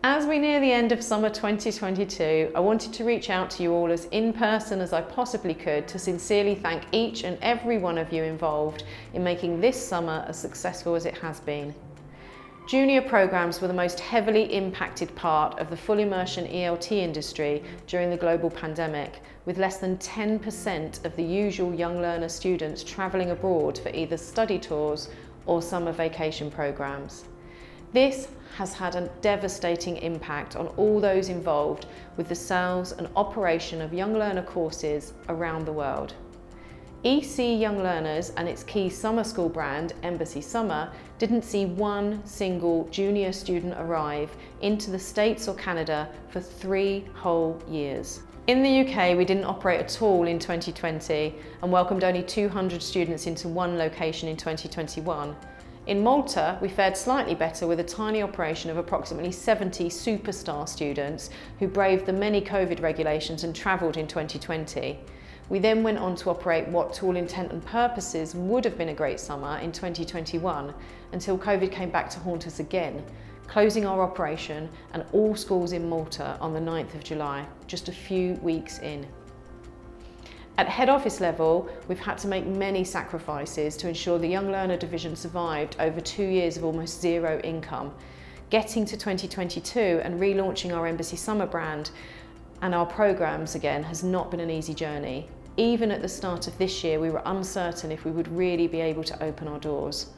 As we near the end of summer 2022, I wanted to reach out to you all as in person as I possibly could to sincerely thank each and every one of you involved in making this summer as successful as it has been. Junior programmes were the most heavily impacted part of the full immersion ELT industry during the global pandemic, with less than 10% of the usual young learner students travelling abroad for either study tours or summer vacation programmes. This has had a devastating impact on all those involved with the sales and operation of young learner courses around the world. EC Young Learners and its key summer school brand, Embassy Summer, didn't see one single junior student arrive into the States or Canada for 3 whole years. In the UK, we didn't operate at all in 2020 and welcomed only 200 students into one location in 2021. In Malta, we fared slightly better with a tiny operation of approximately 70 superstar students who braved the many COVID regulations and travelled in 2020. We then went on to operate what, to all intent and purposes, would have been a great summer in 2021 until COVID came back to haunt us again, closing our operation and all schools in Malta on the 9th of July, just a few weeks in. At head office level, we've had to make many sacrifices to ensure the Young Learner division survived over 2 years of almost zero income. Getting to 2022 and relaunching our Embassy Summer brand and our programmes again has not been an easy journey. Even at the start of this year, we were uncertain if we would really be able to open our doors.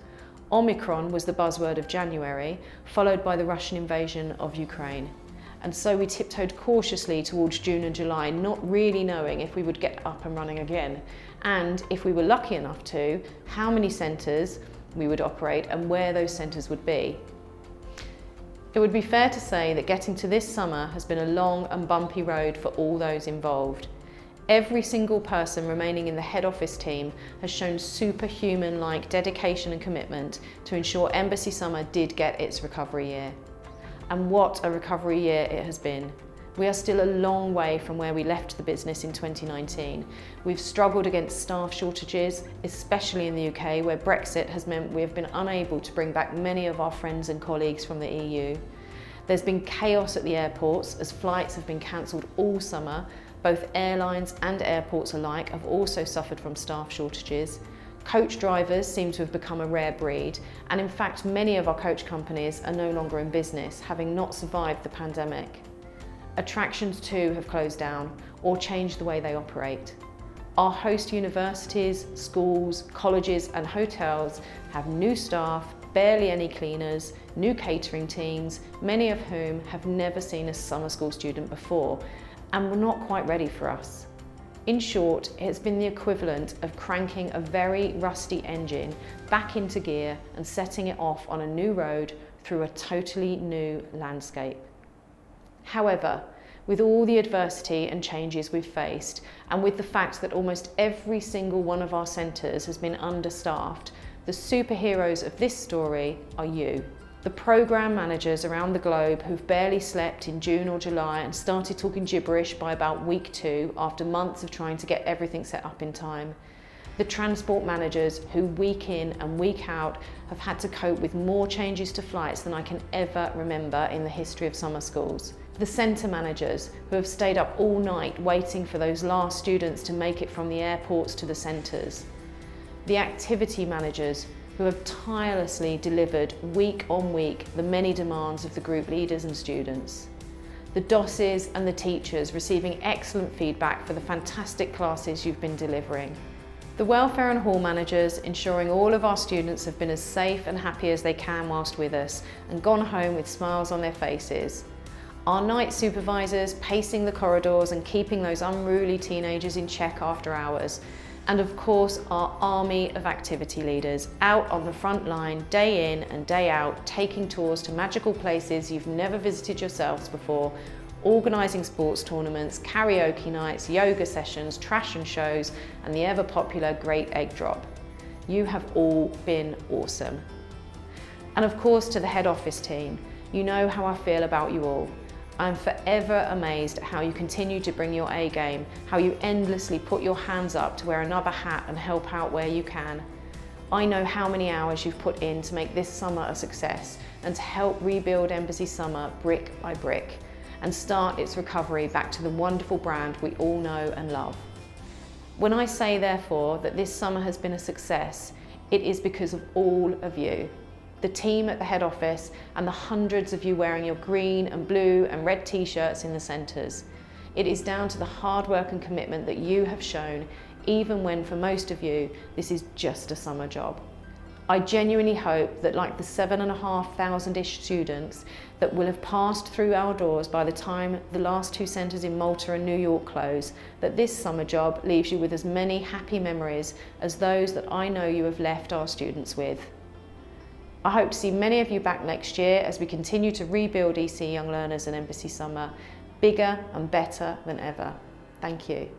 Omicron was the buzzword of January, followed by the Russian invasion of Ukraine. And so we tiptoed cautiously towards June and July, not really knowing if we would get up and running again, and if we were lucky enough to, how many centres we would operate and where those centres would be. It would be fair to say that getting to this summer has been a long and bumpy road for all those involved. Every single person remaining in the head office team has shown superhuman-like dedication and commitment to ensure Embassy Summer did get its recovery year. And what a recovery year it has been. We are still a long way from where we left the business in 2019. We've struggled against staff shortages, especially in the UK, where Brexit has meant we have been unable to bring back many of our friends and colleagues from the EU. There's been chaos at the airports as flights have been cancelled all summer. Both airlines and airports alike have also suffered from staff shortages. Coach drivers seem to have become a rare breed, and in fact many of our coach companies are no longer in business, having not survived the pandemic. Attractions too have closed down or changed the way they operate. Our host universities, schools, colleges and hotels have new staff, barely any cleaners, new catering teams, many of whom have never seen a summer school student before and were not quite ready for us. In short, it has been the equivalent of cranking a very rusty engine back into gear and setting it off on a new road through a totally new landscape. However, with all the adversity and changes we've faced, and with the fact that almost every single one of our centres has been understaffed, the superheroes of this story are you. The programme managers around the globe who've barely slept in June or July and started talking gibberish by about week 2 after months of trying to get everything set up in time. The transport managers who week in and week out have had to cope with more changes to flights than I can ever remember in the history of summer schools. The centre managers who have stayed up all night waiting for those last students to make it from the airports to the centres. The activity managers who have tirelessly delivered week on week the many demands of the group leaders and students. The DOSes and the teachers receiving excellent feedback for the fantastic classes you've been delivering. The welfare and hall managers ensuring all of our students have been as safe and happy as they can whilst with us and gone home with smiles on their faces. Our night supervisors pacing the corridors and keeping those unruly teenagers in check after hours. And of course, our army of activity leaders out on the front line, day in and day out, taking tours to magical places you've never visited yourselves before, organising sports tournaments, karaoke nights, yoga sessions, trash and shows, and the ever popular Great Egg Drop. You have all been awesome. And of course, to the head office team, you know how I feel about you all. I'm forever amazed at how you continue to bring your A game, how you endlessly put your hands up to wear another hat and help out where you can. I know how many hours you've put in to make this summer a success and to help rebuild Embassy Summer brick by brick and start its recovery back to the wonderful brand we all know and love. When I say, therefore, that this summer has been a success, it is because of all of you. The team at the head office and the hundreds of you wearing your green and blue and red t-shirts in the centres. It is down to the hard work and commitment that you have shown, even when for most of you, this is just a summer job. I genuinely hope that, like the 7,500-ish students that will have passed through our doors by the time the last two centres in Malta and New York close, that this summer job leaves you with as many happy memories as those that I know you have left our students with. I hope to see many of you back next year as we continue to rebuild EC Young Learners and Embassy Summer, bigger and better than ever. Thank you.